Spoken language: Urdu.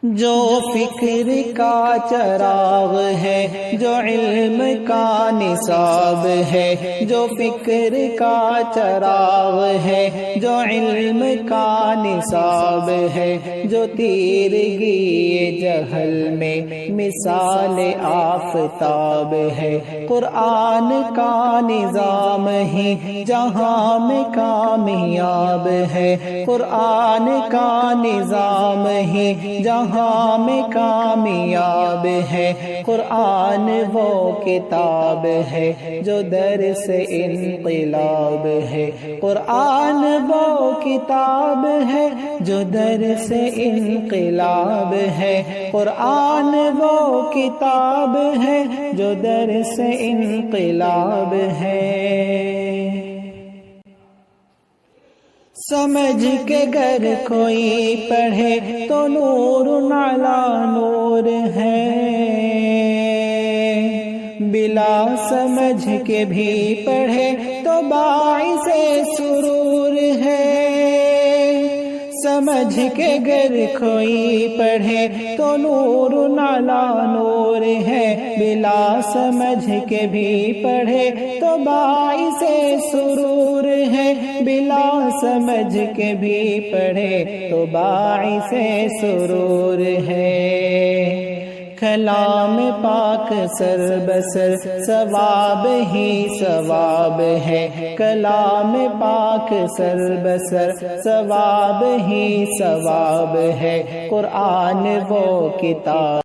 جو فکر کا چراغ ہے، جو علم کا نصاب ہے، جو فکر کا چراغ ہے، جو علم کا نصاب ہے، جو تیرگی جہل میں مثال آفتاب ہے، قرآن کا نظام ہی جہاں میں کامیاب ہے، قرآن کا نظام ہی جہاں میں کامیاب ہے، قرآن وہ کتاب ہے جو درس انقلاب ہے، قرآن وہ کتاب ہے جو درس انقلاب ہے، قرآن وہ کتاب ہے جو درس انقلاب ہے۔ سمجھ کے گر کوئی پڑھے تو نور علی نور ہے، بلا سمجھ کے بھی پڑھے تو باعث سرور ہے۔ سمجھ کے گر کوئی پڑھے تو نور علی نور ہے، بلا سمجھ کے بھی پڑھے تو باعث سرور ہے، بلا سمجھ کے بھی پڑھے تو باعث سرور ہے۔ کلام پاک سر بسر ثواب ہی ثواب ہے، کلام پاک سر بسر ثواب ہی ثواب ہے، قرآن وہ کتاب